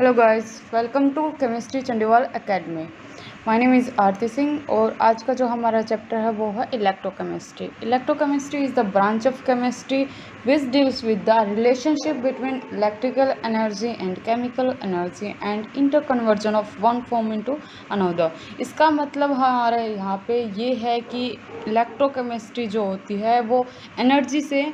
Hello guys, welcome to chemistry Chandiwal academy. My name is Aarti Singh और आज का जो हमारा चैप्टर है वो है electrochemistry. Electrochemistry is the branch of chemistry which deals with the relationship between electrical energy and chemical energy and interconversion of one form into another. इसका मतलब हमारे यहाँ पे ये है कि इलेक्ट्रोकेमिस्ट्री जो होती है वो एनर्जी से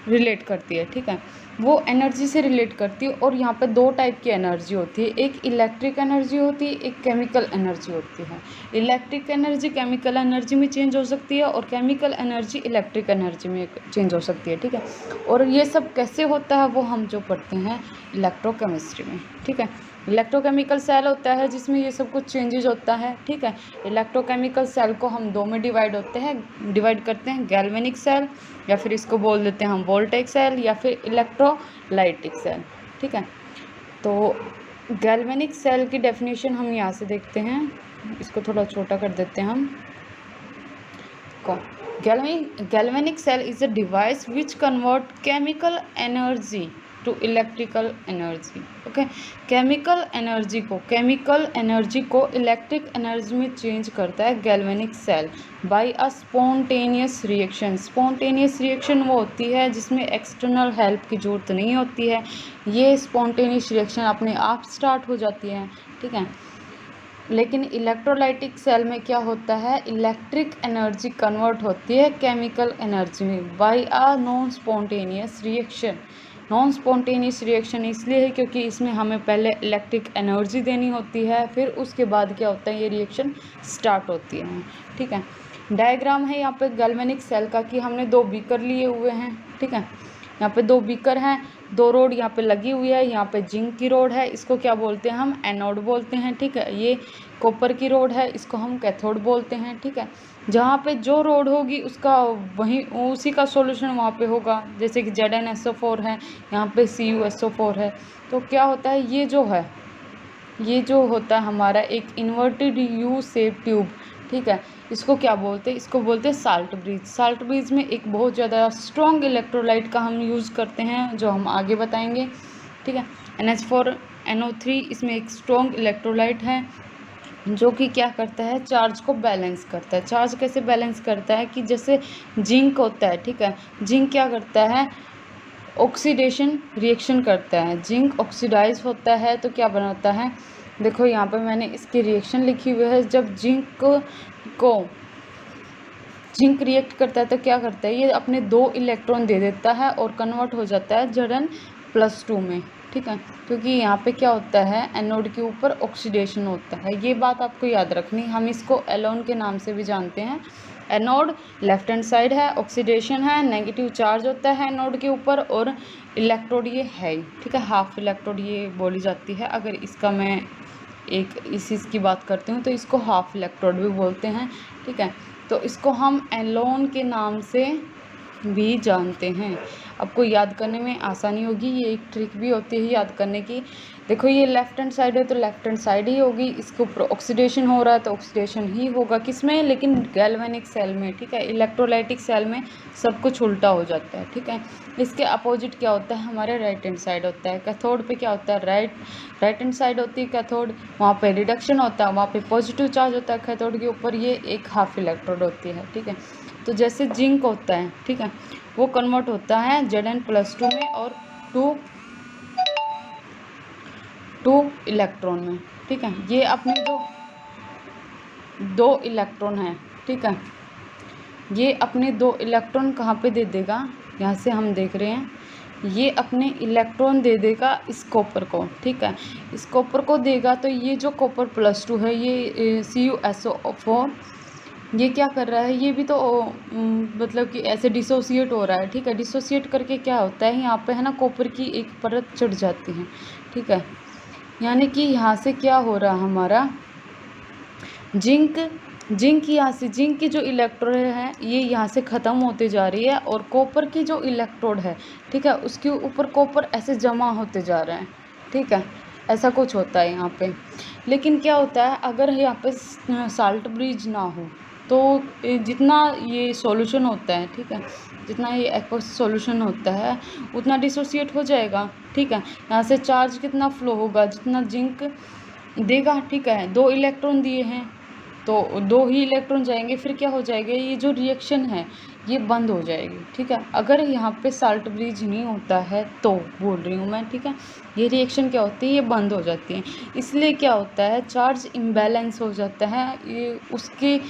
रिलेट करती है। ठीक है, वो एनर्जी से रिलेट करती है और यहाँ पे दो टाइप की एनर्जी होती है, एक इलेक्ट्रिक एनर्जी होती है, एक केमिकल एनर्जी होती है। इलेक्ट्रिक एनर्जी केमिकल एनर्जी में चेंज हो सकती है और केमिकल एनर्जी इलेक्ट्रिक एनर्जी में चेंज हो सकती है। ठीक है, और ये सब कैसे होता है वो हम जो पढ़ते हैं इलेक्ट्रोकेमिस्ट्री में। ठीक है, इलेक्ट्रोकेमिकल सेल होता है जिसमें ये सब कुछ चेंजेज होता है। ठीक है, इलेक्ट्रोकेमिकल सेल को हम दो में डिवाइड करते हैं, गैल्वेनिक सेल या फिर इसको बोल देते हैं हम वोल्टेक सेल या फिर इलेक्ट्रोलाइटिक सेल। ठीक है, तो गैल्वेनिक सेल की डेफिनेशन हम यहाँ से देखते हैं, इसको थोड़ा छोटा कर देते हैं हम को। Galvanic cell is a device which convert chemical energy to electrical energy. Okay, chemical energy को इलेक्ट्रिक एनर्जी में चेंज करता है galvanic cell by a spontaneous reaction. Spontaneous reaction वो होती है जिसमें एक्सटर्नल हेल्प की ज़रूरत नहीं होती है, ये स्पॉन्टेनियस रिएक्शन अपने आप स्टार्ट हो जाती है। ठीक है, लेकिन इलेक्ट्रोलाइटिक सेल में क्या होता है, इलेक्ट्रिक एनर्जी कन्वर्ट होती है केमिकल एनर्जी में by a non spontaneous reaction. Non spontaneous reaction इसलिए है क्योंकि इसमें हमें पहले इलेक्ट्रिक एनर्जी देनी होती है, फिर उसके बाद क्या होता है, ये रिएक्शन स्टार्ट होती है। ठीक है, डायग्राम है यहाँ पे गैल्वेनिक सेल का कि हमने दो बीकर लिए हुए हैं। ठीक है, यहाँ पे दो बीकर हैं, दो रोड यहाँ पे लगी हुई है, यहाँ पे जिंक की रोड है, इसको क्या बोलते हैं हम, एनोड बोलते हैं। ठीक है, ये कॉपर की रोड है, इसको हम कैथोड बोलते हैं। ठीक है, जहाँ पे जो रोड होगी उसका उसी का सॉल्यूशन वहाँ पे होगा, जैसे कि ZnSO4 है, यहाँ पे CuSO4 है। तो क्या होता है, ये जो होता है हमारा एक इन्वर्टेड यू शेप ट्यूब। ठीक है, इसको क्या बोलते हैं, इसको बोलते हैं साल्ट ब्रिज। साल्ट ब्रिज में एक बहुत ज़्यादा स्ट्रॉन्ग इलेक्ट्रोलाइट का हम यूज़ करते हैं जो हम आगे बताएंगे। ठीक है, NH4NO3 इसमें एक स्ट्रॉन्ग इलेक्ट्रोलाइट है जो कि क्या करता है, चार्ज को बैलेंस करता है। चार्ज कैसे बैलेंस करता है कि जैसे जिंक होता है, ठीक है, जिंक क्या करता है, ऑक्सीडेशन रिएक्शन करता है। जिंक ऑक्सीडाइज होता है तो क्या बनाता है, देखो यहाँ पे मैंने इसकी रिएक्शन लिखी हुई है। जब जिंक रिएक्ट करता है तो क्या करता है, ये अपने दो इलेक्ट्रॉन दे देता है और कन्वर्ट हो जाता है Zn+2 में। ठीक है, क्योंकि यहाँ पे क्या होता है, एनोड के ऊपर ऑक्सीडेशन होता है, ये बात आपको याद रखनी। हम इसको एलोन के नाम से भी जानते हैं। एनोड लेफ्ट हैंड साइड है, ऑक्सीडेशन है, नेगेटिव चार्ज होता है एनोड के ऊपर, और इलेक्ट्रोड ये है। ठीक है, हाफ इलेक्ट्रोड ये बोली जाती है। अगर इसका मैं एक इस चीज़ की बात करती हूँ तो इसको हाफ इलेक्ट्रोड भी बोलते हैं। ठीक है, तो इसको हम एलोन के नाम से भी जानते हैं। आपको याद करने में आसानी होगी, ये एक ट्रिक भी होती है याद करने की। देखो ये लेफ्ट हैंड साइड है तो लेफ्ट हैंड साइड ही होगी, इसके ऊपर ऑक्सीडेशन हो रहा है तो ऑक्सीडेशन ही होगा, किसमें, लेकिन गैल्वेनिक सेल में। ठीक है, इलेक्ट्रोलाइटिक सेल में सब कुछ उल्टा हो जाता है। ठीक है, इसके अपोजिट क्या होता है, हमारे राइट हैंड साइड होता है। कैथोड पे क्या होता है, राइट हैंड साइड होती है कैथोड, वहाँ पे रिडक्शन होता है, वहाँ पे पॉजिटिव चार्ज होता है कैथोड के ऊपर, ये एक हाफ इलेक्ट्रोड होती है। ठीक है, तो जैसे जिंक होता है, ठीक है, वो कन्वर्ट होता है Zn+2 में और टू इलेक्ट्रॉन में। ठीक है, ये अपने जो दो इलेक्ट्रॉन हैं, ठीक है, ये अपने दो इलेक्ट्रॉन कहाँ पे दे देगा, यहाँ से हम देख रहे हैं, ये अपने इलेक्ट्रॉन दे देगा इस कॉपर को। ठीक है, इस कॉपर को देगा तो ये जो कॉपर+2 है, ये CuSO4, ये क्या कर रहा है, ये भी तो मतलब कि ऐसे डिसोसिएट हो रहा है। ठीक है, डिसोसिएट करके क्या होता है, यहाँ पे है ना कॉपर की एक परत चढ़ जाती है। ठीक है, यानी कि यहाँ से क्या हो रहा है, हमारा जिंक यहाँ से, जिंक की जो इलेक्ट्रोड है ये यहाँ से ख़त्म होते जा रही है और कॉपर की जो इलेक्ट्रोड है, ठीक है, उसके ऊपर कॉपर ऐसे जमा होते जा रहा है। ठीक है, ऐसा कुछ होता है यहाँ पे। लेकिन क्या होता है, अगर यहाँ पे साल्ट ब्रिज ना हो, तो जितना ये सॉल्यूशन होता है, ठीक है, जितना ये एक्वस सॉल्यूशन होता है उतना डिसोसिएट हो जाएगा, ठीक है। यहाँ से चार्ज कितना फ्लो होगा, जितना जिंक देगा, ठीक है। 2 इलेक्ट्रॉन दिए हैं तो 2 ही इलेक्ट्रॉन जाएंगे, फिर क्या हो जाएगा, ये जो रिएक्शन है ये बंद हो जाएगी, ठीक है। अगर यहाँ पे साल्ट ब्रिज नहीं होता है तो बोल रही हूँ मैं, ठीक है, ये रिएक्शन क्या होती है, ये बंद हो जाती है। इसलिए क्या होता है, चार्ज इम्बैलेंस हो जाता है। ये उसके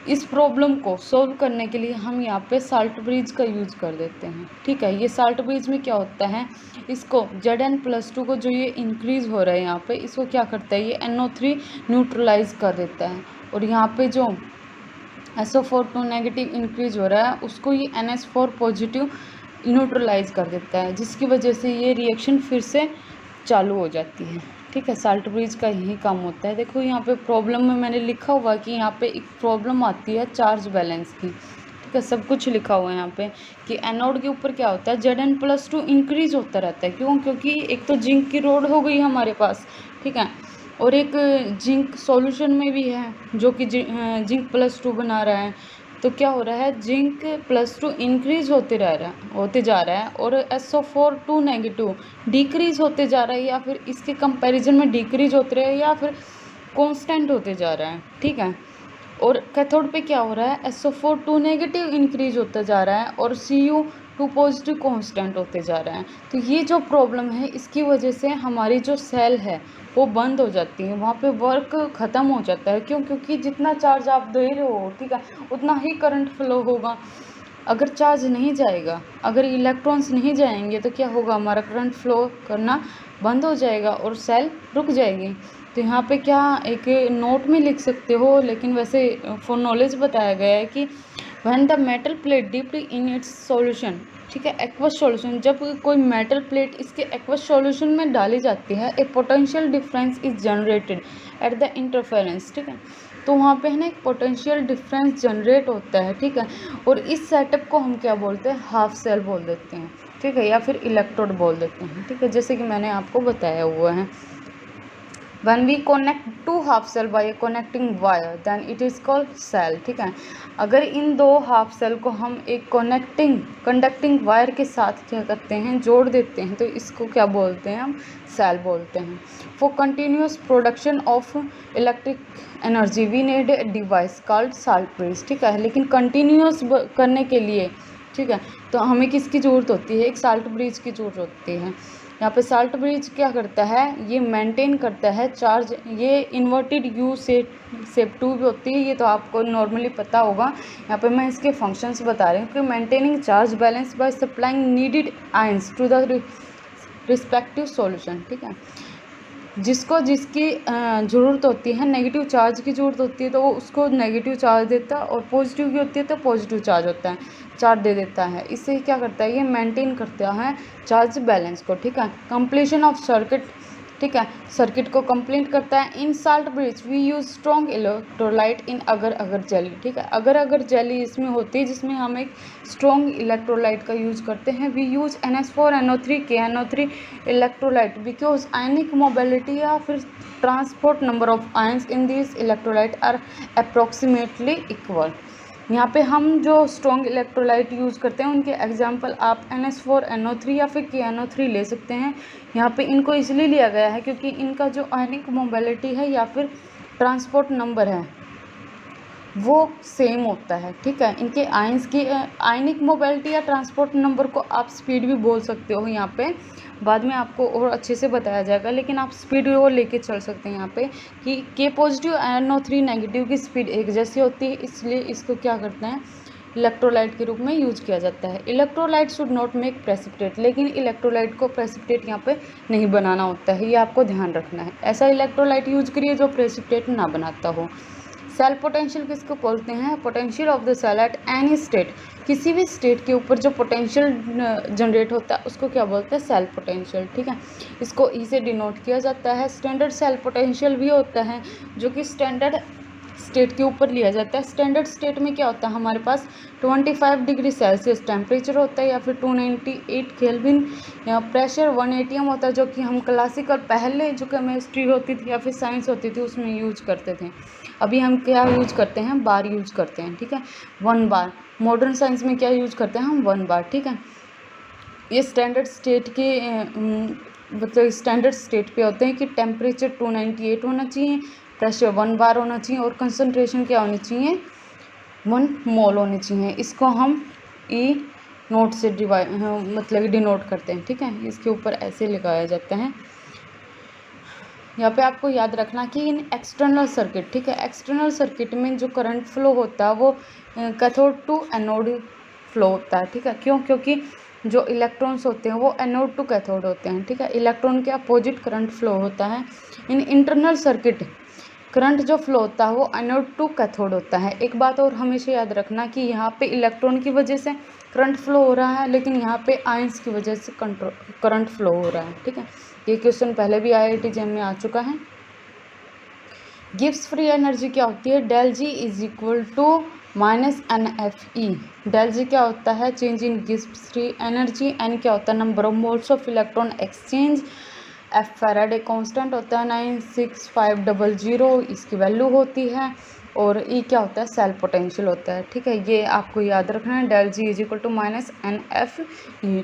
इस प्रॉब्लम को सॉल्व करने के लिए हम यहाँ पे साल्ट ब्रिज का यूज कर देते हैं, ठीक है। ये साल्ट ब्रिज में क्या होता है, इसको Zn+2 को जो ये इंक्रीज हो रहा है यहाँ पे, इसको क्या करता है, ये NO3 न्यूट्रलाइज कर देता है। और यहाँ पे जो SO4 नेगेटिव इंक्रीज हो रहा है उसको ये NH4 पॉजिटिव न्यूट्रलाइज कर देता है, जिसकी वजह से ये रिएक्शन फिर से चालू हो जाती है, ठीक है। साल्ट ब्रिज का यही काम होता है। देखो यहाँ पे प्रॉब्लम में मैंने लिखा हुआ कि यहाँ पे एक प्रॉब्लम आती है चार्ज बैलेंस की, ठीक है, सब कुछ लिखा हुआ है यहाँ पे कि एनोड के ऊपर क्या होता है, Zn+2 इंक्रीज होता रहता है। क्यों, क्योंकि एक तो जिंक की रोड हो गई हमारे पास, ठीक है, और एक जिंक सॉल्यूशन में भी है जो कि Zn+2 बना रहा है। तो क्या हो रहा है, Zn+2 इंक्रीज होते जा रहा है और SO4 नेगेटिव डिक्रीज होते जा रहा है, या फिर इसके कंपैरिजन में डिक्रीज होते रहे, या फिर कांस्टेंट होते जा रहा है, ठीक है। और कैथोड पे क्या हो रहा है, SO4 नेगेटिव इंक्रीज होता जा रहा है और Cu2 पॉजिटिव कांस्टेंट होते जा रहा है। तो ये जो प्रॉब्लम है इसकी वजह से हमारी जो सेल है वो बंद हो जाती है, वहाँ पे वर्क ख़त्म हो जाता है। क्यों, क्योंकि जितना चार्ज आप दे रहे हो, ठीक है, उतना ही करंट फ्लो होगा। अगर चार्ज नहीं जाएगा, अगर इलेक्ट्रॉन्स नहीं जाएंगे तो क्या होगा, हमारा करंट फ्लो करना बंद हो जाएगा और सेल रुक जाएगी। तो यहाँ पे क्या एक नोट में लिख सकते हो, लेकिन वैसे फॉर नॉलेज बताया गया है कि when the metal plate dipped in its solution, ठीक है, एक्वस सॉल्यूशन, जब कोई मेटल प्लेट इसके एक्वस सॉल्यूशन में डाली जाती है, a potential difference is generated at the interference, ठीक है। तो वहाँ पे है ना एक पोटेंशियल डिफरेंस जनरेट होता है, ठीक है। और इस सेटअप को हम क्या बोलते हैं, हाफ सेल बोल देते हैं, ठीक है, या फिर इलेक्ट्रोड बोल देते हैं, ठीक है, जैसे कि मैंने आपको बताया हुआ है। When we connect two half cell by a connecting wire, then it is called cell, ठीक है। अगर इन 2 हाफ सेल को हम एक कंडक्टिंग वायर के साथ क्या करते हैं, जोड़ देते हैं, तो इसको क्या बोलते हैं, हम सेल बोलते हैं। For continuous production of electric energy we need a device called salt bridge, ठीक है। लेकिन कंटिन्यूस करने के लिए, ठीक है, तो हमें किसकी ज़रूरत होती है, एक साल्ट ब्रिज की ज़रूरत होती है। यहाँ पे साल्ट ब्रिज क्या करता है, ये मेंटेन करता है चार्ज, ये इन्वर्टेड यू शेप 2 भी होती है, ये तो आपको नॉर्मली पता होगा। यहाँ पे मैं इसके फंक्शंस बता रही हूँ कि maintaining charge balance by supplying needed ions to the respective solution, ठीक है। जिसको जिसकी ज़रूरत होती है, नेगेटिव चार्ज की ज़रूरत होती है तो वो उसको नेगेटिव चार्ज देता है, और पॉजिटिव की होती है तो पॉजिटिव चार्ज होता है, चार्ज दे देता है। इससे क्या करता है, ये मेंटेन करता है चार्ज बैलेंस को, ठीक है। कंप्लीशन ऑफ सर्किट, ठीक है, सर्किट को कंप्लीट करता है। In salt bridge we use strong electrolyte in agar jelly, ठीक है, अगर जेली इसमें होती है जिसमें हम एक स्ट्रॉन्ग इलेक्ट्रोलाइट का यूज करते हैं। We use NH4NO3 KNO3 electrolyte because ionic mobility या फिर transport number of ions in this electrolyte are approximately equal. यहाँ पे हम जो स्ट्रॉन्ग इलेक्ट्रोलाइट यूज़ करते हैं उनके एग्जांपल आप NH4NO3 या फिर KNO3 ले सकते हैं। यहाँ पे इनको इसलिए लिया गया है क्योंकि इनका जो आयनिक मोबिलिटी है या फिर ट्रांसपोर्ट नंबर है वो सेम होता है, ठीक है। इनके आयंस की आयनिक मोबिलिटी या ट्रांसपोर्ट नंबर को आप स्पीड भी बोल सकते हो, यहाँ पे बाद में आपको और अच्छे से बताया जाएगा, लेकिन आप स्पीड वो लेके चल सकते हैं यहाँ पे कि K पॉजिटिव NO3 नेगेटिव की स्पीड एक जैसी होती है, इसलिए इसको क्या करते हैं, इलेक्ट्रोलाइट के रूप में यूज किया जाता है। Electrolyte should not make precipitate, लेकिन इलेक्ट्रोलाइट को प्रेसिपिटेट यहाँ पे नहीं बनाना होता है, ये आपको ध्यान रखना है। ऐसा इलेक्ट्रोलाइट यूज करिए जो प्रेसिपिटेट ना बनाता हो। सेल पोटेंशियल किसको बोलते हैं, potential of the cell at any state, किसी भी स्टेट के ऊपर जो पोटेंशियल जनरेट होता है उसको क्या बोलते हैं, सेल पोटेंशियल, ठीक है। इसको ई से डिनोट किया जाता है। स्टैंडर्ड सेल पोटेंशियल भी होता है जो कि स्टैंडर्ड स्टेट के ऊपर लिया जाता है। स्टैंडर्ड स्टेट में क्या होता है, हमारे पास 25 डिग्री सेल्सियस टेम्परेचर होता है या फिर 298 केल्विन या प्रेशर 1 atm होता है, जो कि हम क्लासिकल पहले जो केमिस्ट्री होती थी या फिर साइंस होती थी उसमें यूज करते थे। अभी हम क्या यूज करते हैं, बार यूज करते हैं, ठीक है, 1 बार। मॉडर्न साइंस में क्या यूज करते हैं हम, 1 बार, ठीक है। ये स्टैंडर्ड स्टेट के मतलब स्टैंडर्ड स्टेट पे होते हैं कि टेम्परेचर 298 होना चाहिए, प्रेशर 1 बार होना चाहिए और कंसनट्रेशन क्या होनी चाहिए, 1 मोल होनी चाहिए। इसको हम ई नोट से मतलब डिनोट करते हैं, ठीक है। इसके ऊपर ऐसे लगाया जाता है। यहाँ पे आपको याद रखना कि इन एक्सटर्नल सर्किट, ठीक है, एक्सटर्नल सर्किट में जो करंट फ्लो होता है वो कैथोड टू एनोड फ्लो होता है, ठीक है। क्यों, क्योंकि जो इलेक्ट्रॉन्स होते हैं वो एनोड टू कैथोड होते हैं, ठीक है। इलेक्ट्रॉन के अपोजिट करंट फ्लो होता है। इन इंटरनल सर्किट करंट जो फ्लो होता है वो एनोड टू कैथोड होता है। एक बात और हमेशा याद रखना कि यहाँ पे इलेक्ट्रॉन की वजह से करंट फ्लो हो रहा है, लेकिन यहाँ पे आयंस की वजह से करंट फ्लो हो रहा है, ठीक है। ये क्वेश्चन पहले भी IIT JEM में आ चुका है। गिब्स फ्री एनर्जी क्या होती है, del G is equal to -NFE। Del G क्या होता है, change in Gibbs free energy. N क्या होता है, number of moles of electron exchange. F Faraday constant होता है 96500, इसकी वैल्यू होती है। और ई क्या होता है, सेल पोटेंशियल होता है, ठीक है। ये आपको याद रखना है, del G is equal to -NFE,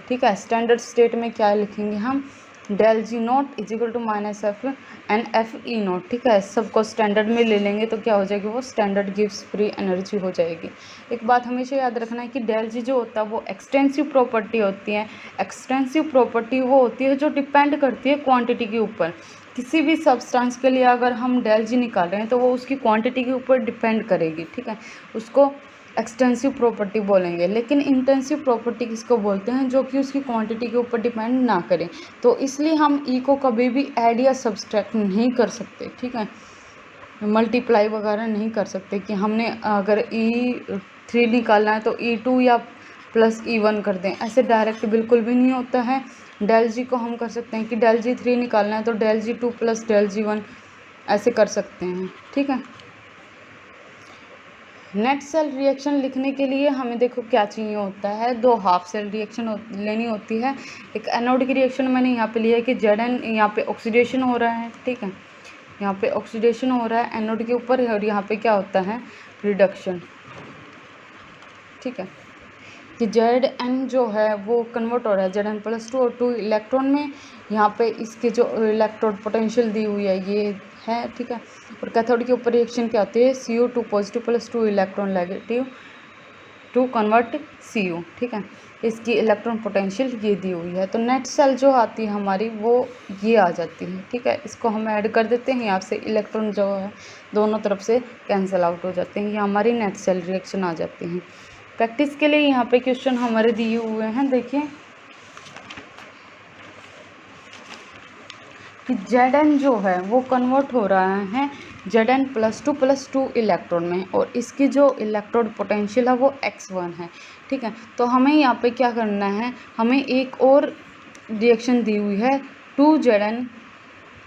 ठीक है। स्टैंडर्ड स्टेट में क्या लिखेंगे हम, del G not is equal to -NFE not, ठीक है। सबको स्टैंडर्ड में ले लेंगे तो क्या हो जाएगी, वो स्टैंडर्ड गिव्स फ्री एनर्जी हो जाएगी। एक बात हमेशा याद रखना है कि डेल जी जो होता है वो एक्सटेंसिव प्रॉपर्टी होती है। एक्सटेंसिव प्रॉपर्टी वो होती है जो डिपेंड करती है क्वांटिटी के ऊपर। किसी भी सब्सटेंस के लिए अगर हम डेल जी निकाल रहे हैं तो वो उसकी क्वांटिटी के ऊपर डिपेंड करेगी, ठीक है। उसको एक्सटेंसिव प्रॉपर्टी बोलेंगे। लेकिन इंटेंसिव प्रॉपर्टी किसको बोलते हैं, जो कि उसकी क्वांटिटी के ऊपर डिपेंड ना करें। तो इसलिए हम ई को कभी भी ऐड या सब्सट्रैक्ट नहीं कर सकते, ठीक है, मल्टीप्लाई वगैरह नहीं कर सकते कि हमने अगर E3 निकालना है तो E2 या प्लस E1 कर दें, ऐसे डायरेक्ट बिल्कुल भी नहीं होता है। डेल जी को हम कर सकते हैं कि डेल जी 3 निकालना है तो डेल जी 2 प्लस डेल जी 1 ऐसे कर सकते हैं, ठीक है। नेट सेल रिएक्शन लिखने के लिए हमें देखो क्या चाहिए होता है, 2 हाफ सेल रिएक्शन लेनी होती है। एक एनोड की रिएक्शन मैंने यहाँ पे लिया है कि Zn, यहाँ पे ऑक्सीडेशन हो रहा है, ठीक है, यहाँ पे ऑक्सीडेशन हो रहा है एनोड के ऊपर, और यहाँ पे क्या होता है, रिडक्शन, ठीक है। कि Zn जो है वो कन्वर्ट हो रहा है Zn+2 और 2 इलेक्ट्रॉन में। यहाँ पे इसके जो इलेक्ट्रोड पोटेंशियल दी हुई है ये है, ठीक है। और कैथोड के ऊपर रिएक्शन क्या होती है, CO2 positive plus 2 electron negative to convert CO, ठीक है। इसकी इलेक्ट्रॉन पोटेंशियल ये दी हुई है। तो नेट सेल जो आती है हमारी वो ये आ जाती है, ठीक है। इसको हम ऐड कर देते हैं, यहाँ से इलेक्ट्रॉन जो है दोनों तरफ से कैंसिल आउट हो जाते हैं, ये हमारी नेट सेल रिएक्शन आ जाती हैं। प्रैक्टिस के लिए यहाँ पे क्वेश्चन हमारे दिए हुए हैं, देखिए कि Zn जो है वो कन्वर्ट हो रहा है Zn+2 इलेक्ट्रॉन में, और इसकी जो इलेक्ट्रोड पोटेंशियल है वो x1 है, ठीक है। तो हमें यहाँ पे क्या करना है, हमें एक और रिएक्शन दी हुई है 2Zn,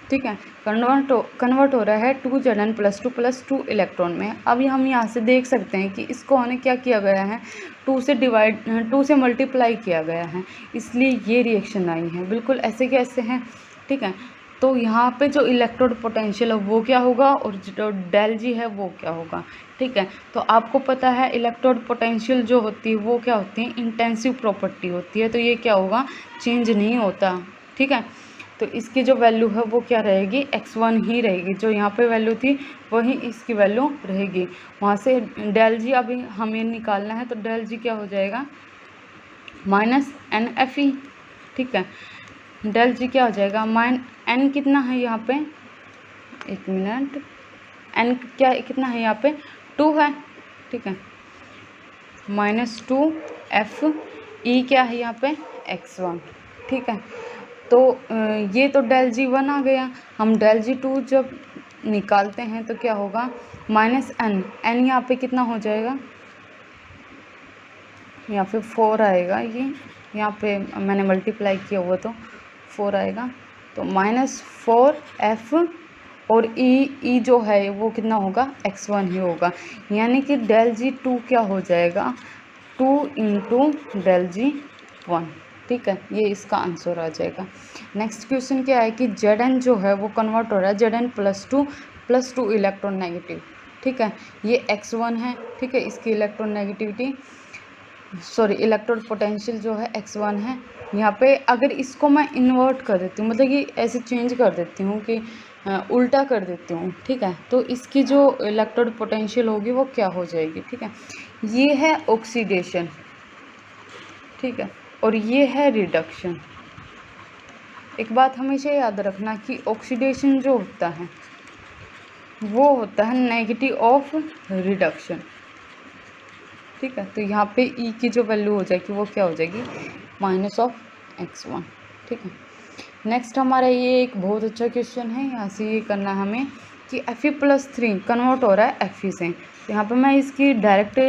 ठीक है, कन्वर्ट हो रहा है 2Zn+2 इलेक्ट्रॉन में। अब हम यहाँ से देख सकते हैं कि इसको हमने क्या किया गया है, 2 से मल्टीप्लाई किया गया है, इसलिए ये रिएक्शन आई है। बिल्कुल ऐसे कैसे हैं, ठीक है। तो यहाँ पे जो इलेक्ट्रोड पोटेंशियल है वो क्या होगा और जो डेल जी है वो क्या होगा, ठीक है। तो आपको पता है इलेक्ट्रोड पोटेंशियल जो होती है वो क्या होती है, इंटेंसिव प्रॉपर्टी होती है, तो ये क्या होगा, चेंज नहीं होता, ठीक है। तो इसकी जो वैल्यू है वो क्या रहेगी, x1 ही रहेगी। जो यहाँ पे वैल्यू थी वही इसकी वैल्यू रहेगी। वहाँ से डेल जी अभी हमें निकालना है, तो डेल जी क्या हो जाएगा, -NFE, ठीक है। डेल जी क्या हो जाएगा, n कितना है यहाँ पे, 1 मिनट, n क्या कितना है यहाँ पे, 2 है, ठीक है, -2FE क्या है यहाँ पे, x1, ठीक है। तो ये तो डेल जी 1 आ गया। हम डेल जी 2 जब निकालते हैं तो क्या होगा, -n यहाँ पे कितना हो जाएगा, यहाँ पे 4 आएगा, ये यहाँ पे मैंने मल्टीप्लाई किया हुआ तो 4 आएगा। तो -4F और ई जो है वो कितना होगा, x1 ही होगा, यानी कि डेल G2 क्या हो जाएगा, 2 इंटू डेल G1। ठीक है, ये इसका आंसर आ जाएगा। नेक्स्ट क्वेश्चन क्या है कि Zn जो है वो कन्वर्ट हो रहा है Zn plus two electron negative. ठीक है, ये x1 है। ठीक है, इसकी इलेक्ट्रॉन नेगेटिविटी इलेक्ट्रोड पोटेंशियल जो है x1 है। यहाँ पे अगर इसको मैं इन्वर्ट कर देती हूँ, मतलब कि ऐसे चेंज कर देती हूँ कि उल्टा कर देती हूँ। ठीक है, तो इसकी जो इलेक्ट्रोड पोटेंशियल होगी वो क्या हो जाएगी। ठीक है, ये है ऑक्सीडेशन। ठीक है, और ये है रिडक्शन। एक बात हमेशा याद रखना कि ऑक्सीडेशन जो होता है वो होता है नेगेटिव ऑफ रिडक्शन। ठीक है, तो यहाँ पे ई की जो वैल्यू हो जाएगी वो क्या हो जाएगी, -(x1). ठीक है, नेक्स्ट हमारा ये एक बहुत अच्छा क्वेश्चन है। यहाँ से ये करना है हमें कि Fe+3 कन्वर्ट हो रहा है Fe से। तो यहाँ पे मैं इसकी डायरेक्ट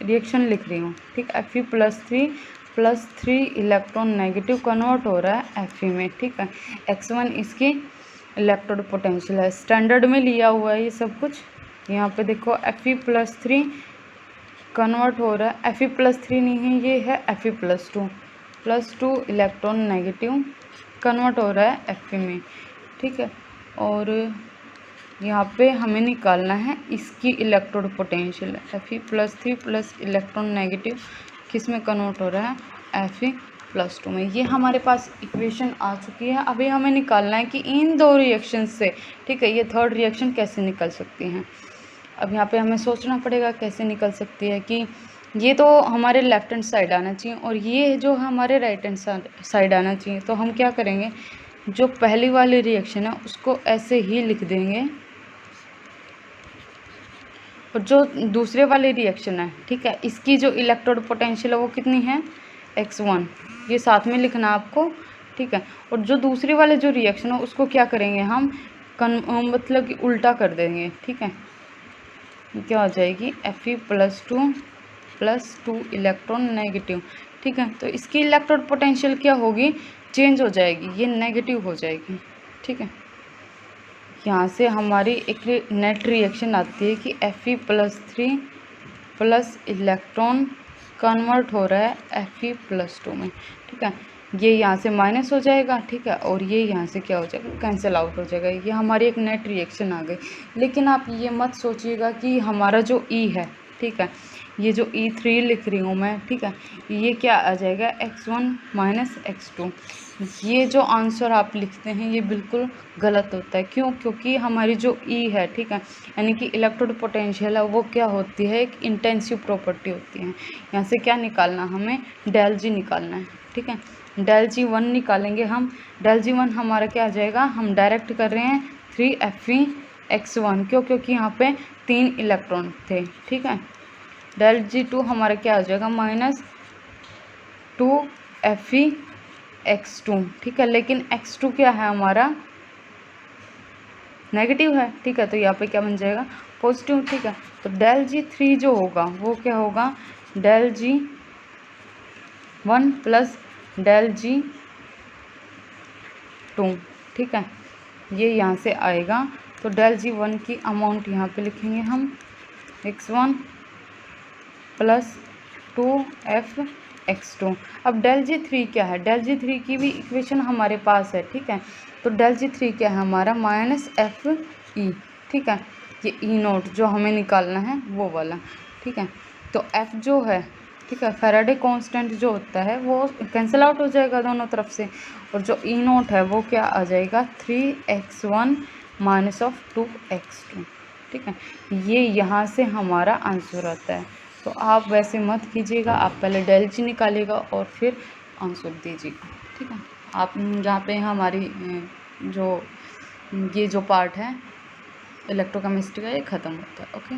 रिएक्शन लिख रही हूँ। ठीक, Fe+3 इलेक्ट्रॉन नेगेटिव कन्वर्ट हो रहा है Fe में। ठीक है, x1 इसकी इलेक्ट्रोड पोटेंशियल है, स्टैंडर्ड में लिया हुआ है ये सब कुछ। यहाँ पे देखो Fe+3 कन्वर्ट हो रहा है, Fe+3 नहीं है, ये है Fe+2 इलेक्ट्रॉन नेगेटिव कन्वर्ट हो रहा है Fe में। ठीक है, और यहाँ पे हमें निकालना है इसकी electrode potential. Fe+3 plus electron negative किस में कन्वर्ट हो रहा है, Fe+2 में। ये हमारे पास इक्वेशन आ चुकी है। अभी हमें निकालना है कि इन दो रिएक्शन से, ठीक है, ये थर्ड रिएक्शन कैसे निकल सकती हैं। अब यहाँ पे हमें सोचना पड़ेगा कैसे निकल सकती है कि ये तो हमारे लेफ्ट हैंड साइड आना चाहिए और ये जो हमारे राइट हैंड साइड आना चाहिए। तो हम क्या करेंगे, जो पहली वाली रिएक्शन है उसको ऐसे ही लिख देंगे, और जो दूसरे वाली रिएक्शन है, ठीक है, इसकी जो इलेक्ट्रोड पोटेंशियल है वो कितनी है, x1, ये साथ में लिखना आपको। ठीक है, और जो दूसरे वाले जो रिएक्शन है उसको क्या करेंगे हम, मतलब कि उल्टा कर देंगे। ठीक है, क्या हो जाएगी, Fe+2 इलेक्ट्रॉन नेगेटिव। ठीक है, तो इसकी इलेक्ट्रोड पोटेंशियल क्या होगी, चेंज हो जाएगी, ये नेगेटिव हो जाएगी। ठीक है, यहाँ से हमारी एक नेट रिएक्शन आती है कि Fe+3 प्लस इलेक्ट्रॉन कन्वर्ट हो रहा है Fe+2 में। ठीक है, ये यहाँ से माइनस हो जाएगा। ठीक है, और ये यहाँ से क्या हो जाएगा, कैंसिल आउट हो जाएगा। ये हमारी एक नेट रिएक्शन आ गई। लेकिन आप ये मत सोचिएगा कि हमारा जो E है, ठीक है, ये जो E3 लिख रही हूँ मैं, ठीक है, ये क्या आ जाएगा, x1 माइनस x2। ये जो आंसर आप लिखते हैं ये बिल्कुल गलत होता है। क्यों, क्योंकि हमारी जो E है, ठीक है, यानी कि इलेक्ट्रोड पोटेंशियल है, वो क्या होती है, एक इंटेंसिव प्रॉपर्टी होती है। यहाँ से क्या निकालना, हमें डेल G निकालना है। ठीक है, डेल G1 निकालेंगे हम। डेल G1 हमारा क्या आ जाएगा, हम डायरेक्ट कर रहे हैं 3Fe(x1), क्यों, क्योंकि यहाँ पे 3 इलेक्ट्रॉन थे। ठीक है, डेल G2 हमारा क्या आ जाएगा, -2Fe(x2). ठीक है, लेकिन x2 क्या है हमारा, नेगेटिव है। ठीक है, तो यहाँ पे क्या बन जाएगा, पॉजिटिव। ठीक है, तो डेल G3 जो होगा वो क्या होगा, del G1 plus del G2। ठीक है, ये यहाँ से आएगा। तो डेल G1 की अमाउंट यहाँ पे लिखेंगे हम, x1 प्लस 2F(x2). अब डेल G3 क्या है, डेल G3 की भी इक्वेशन हमारे पास है। ठीक है, तो डेल G3 क्या है हमारा, -Fe। ठीक है, ये E0 जो हमें निकालना है वो वाला। ठीक है, तो F जो है, ठीक है, फैराडे कांस्टेंट जो होता है वो कैंसिल आउट हो जाएगा दोनों तरफ से, और जो E0 है वो क्या आ जाएगा, 3x1 -2x2। ठीक है, ये यहाँ से हमारा आंसर आता है। तो आप वैसे मत कीजिएगा, आप पहले डेल G निकालिएगा और फिर आंसर दीजिएगा। ठीक है, आप जहाँ पे हमारी जो ये जो पार्ट है इलेक्ट्रोकेमिस्ट्री का ये ख़त्म होता है। ओके।